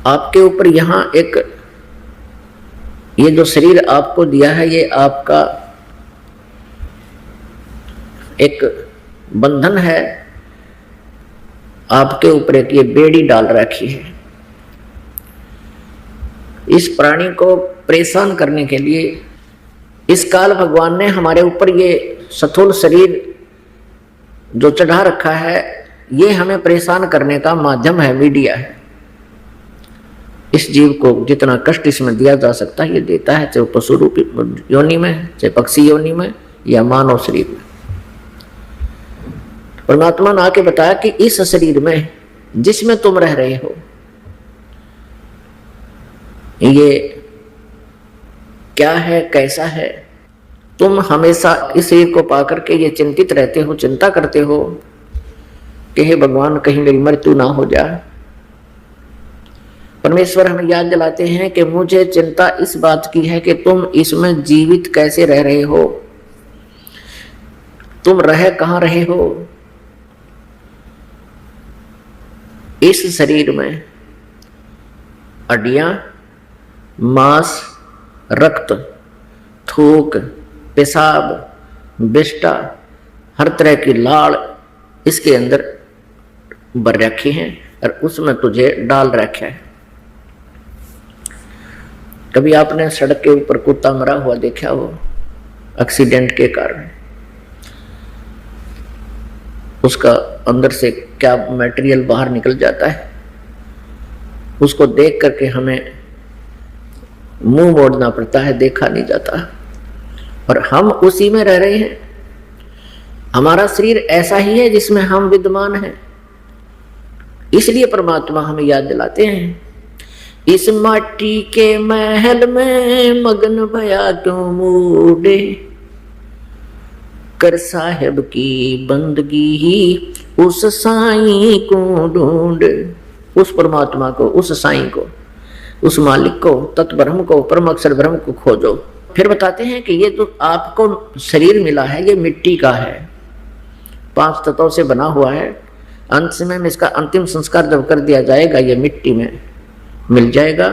आपके ऊपर यहाँ एक ये जो शरीर आपको दिया है, ये आपका एक बंधन है, आपके ऊपर एक ये बेड़ी डाल रखी है। इस प्राणी को परेशान करने के लिए इस काल भगवान ने हमारे ऊपर ये स्थूल शरीर जो चढ़ा रखा है, ये हमें परेशान करने का माध्यम है, मीडिया है। इस जीव को जितना कष्ट इसमें दिया जा सकता है ये देता है, चाहे पशु रूपी योनि में, चाहे पक्षी योनि में या मानव शरीर में। परमात्मा ने आके बताया कि इस शरीर में जिसमें तुम रह रहे हो, ये क्या है, कैसा है। तुम हमेशा इस शरीर को पाकर के ये चिंतित रहते हो, चिंता करते हो कि हे भगवान कहीं मेरी मृत्यु ना हो जाए। परमेश्वर हमें याद दिलाते हैं कि मुझे चिंता इस बात की है कि तुम इसमें जीवित कैसे रह रहे हो, तुम रह कहां रहे हो। इस शरीर में हड्डियां, मांस, रक्त, थूक, पेशाब, विष्टा, हर तरह की लाड़ इसके अंदर भर रखी हैं और उसमें तुझे डाल रखा है। कभी आपने सड़क के ऊपर कुत्ता मरा हुआ देखा हो एक्सीडेंट के कारण? उसका अंदर से क्या मटेरियल बाहर निकल जाता है, उसको देख करके हमें मुंह मोड़ना पड़ता है, देखा नहीं जाता। और हम उसी में रह रहे हैं। हमारा शरीर ऐसा ही है जिसमें हम विद्यमान हैं। इसलिए परमात्मा हमें याद दिलाते हैं, इस माटी के महल में मगन भया क्यों मूडे, कर साहेब की बंदगी ही उस साईं को ढूंढ। उस परमात्मा को, उस साईं को, उस मालिक को, तत्ब्रह्म को, परम अक्षर ब्रह्म को खोजो। फिर बताते हैं कि ये जो आपको शरीर मिला है ये मिट्टी का है, 5 तत्वों से बना हुआ है। अंत में इसका अंतिम संस्कार जब कर दिया जाएगा ये मिट्टी में मिल जाएगा,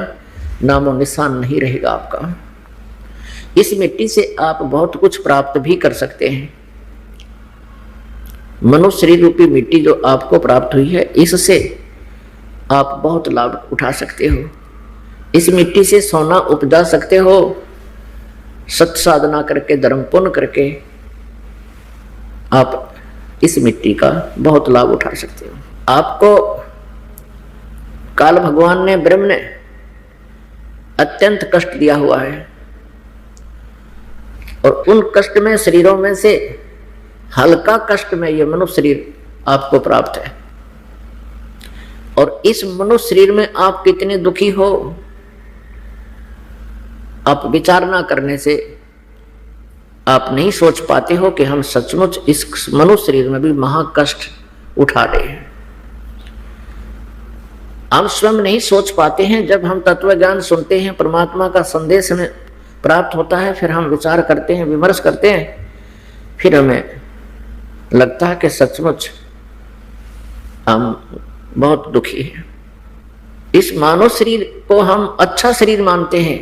नामो निशान नहीं रहेगा आपका। इस मिट्टी से आप बहुत कुछ प्राप्त भी कर सकते हैं। मनुष्य शरीर रूपी मिट्टी जो आपको प्राप्त हुई है, इससे आप बहुत लाभ उठा सकते हो। इस मिट्टी से सोना उपजा सकते हो, सत साधना करके, धर्म पुण्य करके आप इस मिट्टी का बहुत लाभ उठा सकते हो। आपको काल भगवान ने, ब्रह्म ने अत्यंत कष्ट दिया हुआ है और उन कष्ट में शरीरों में से हल्का कष्ट में ये मनुष्य शरीर आपको प्राप्त है। और इस मनुष्य शरीर में आप कितने दुखी हो, आप विचार ना करने से आप नहीं सोच पाते हो कि हम सचमुच इस मनुष्य शरीर में भी महाकष्ट उठा रहे हैं। हम स्वयं नहीं सोच पाते हैं। जब हम तत्व ज्ञान सुनते हैं, परमात्मा का संदेश हमें प्राप्त होता है, फिर हम विचार करते हैं, विमर्श करते हैं, फिर हमें लगता है कि सचमुच हम बहुत दुखी हैं। इस मानव शरीर को हम अच्छा शरीर मानते हैं।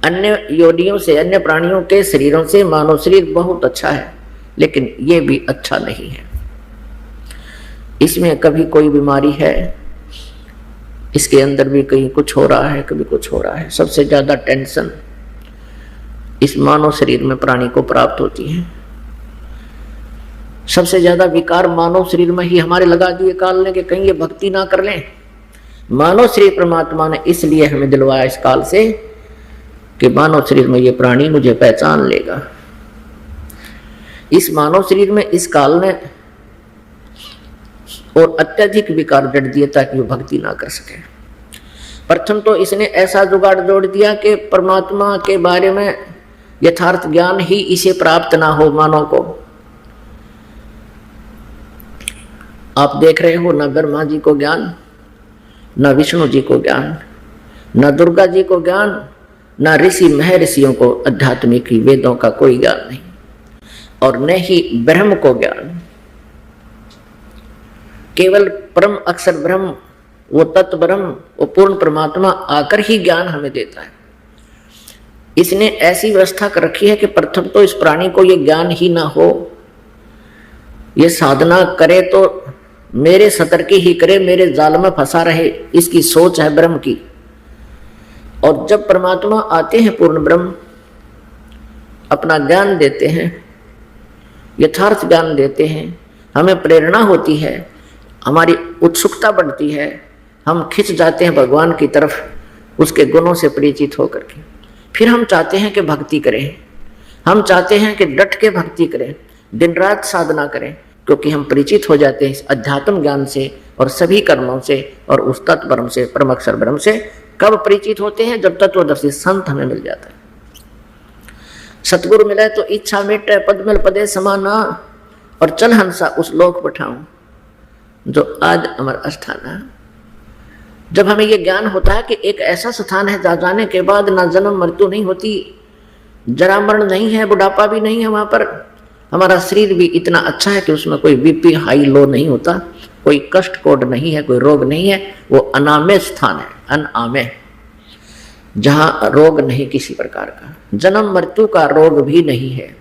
अन्य योनियों से, अन्य प्राणियों के शरीरों से मानव शरीर बहुत अच्छा है, लेकिन ये भी अच्छा नहीं है। इसमें कभी कोई बीमारी है, इसके अंदर भी कहीं कुछ हो रहा है, कभी कुछ हो रहा है। सबसे ज्यादा टेंशन इस मानव शरीर में प्राणी को प्राप्त होती है। सबसे ज्यादा विकार मानव शरीर में ही हमारे लगा दिए काल ने कि कहीं ये भक्ति ना कर लें। मानव शरीर परमात्मा ने इसलिए हमें दिलवाया इस काल से कि मानव शरीर में ये प्राणी मुझे पहचान लेगा। इस मानव शरीर में इस काल ने और अत्यधिक विकार जड़ दिए ताकि वो भक्ति ना कर सके। प्रथम तो इसने ऐसा जुगाड़ जोड़ दिया कि परमात्मा के बारे में यथार्थ ज्ञान ही इसे प्राप्त ना हो मानव को। आप देख रहे हो, न ब्रह्मा जी को ज्ञान, न विष्णु जी को ज्ञान, न दुर्गा जी को ज्ञान, न ऋषि महर्षियों को आध्यात्मिक वेदों का कोई ज्ञान नहीं, और न ही ब्रह्म को ज्ञान। केवल परम अक्षर ब्रह्म वो तत्व ब्रह्म, वो पूर्ण परमात्मा आकर ही ज्ञान हमें देता है। इसने ऐसी व्यवस्था कर रखी है कि प्रथम तो इस प्राणी को ये ज्ञान ही ना हो, ये साधना करे तो मेरे सतर्की ही करे, मेरे जाल में फंसा रहे, इसकी सोच है ब्रह्म की। और जब परमात्मा आते हैं पूर्ण ब्रह्म, अपना ज्ञान देते हैं, यथार्थ ज्ञान देते हैं, हमें प्रेरणा होती है, हमारी उत्सुकता बढ़ती है, हम खिंच जाते हैं भगवान की तरफ उसके गुणों से परिचित होकर के। फिर हम चाहते हैं कि भक्ति करें, हम चाहते हैं कि डट के भक्ति करें, दिन रात साधना करें, क्योंकि हम परिचित हो जाते हैं इस अध्यात्म ज्ञान से और सभी कर्मों से और उस तत्व ब्रह्म से, परम अक्षर ब्रह्म से। कब परिचित होते हैं? जब तत्वदर्शी संत हमें मिल जाता है। सतगुरु मिले तो इच्छा मिटे पद्मल पदे समाना, और चल हंसा उस लोक पठाऊं जो आज अमर स्थान है। जब हमें यह ज्ञान होता है कि एक ऐसा स्थान है जहां जाने के बाद ना जन्म मृत्यु नहीं होती, जरा मरण नहीं है, बुढ़ापा भी नहीं है, वहां पर हमारा शरीर भी इतना अच्छा है कि उसमें कोई बीपी हाई लो नहीं होता, कोई कष्ट कोड नहीं है, कोई रोग नहीं है। वो अनामय स्थान है, अनामय, जहां रोग नहीं किसी प्रकार का, जन्म मृत्यु का रोग भी नहीं है।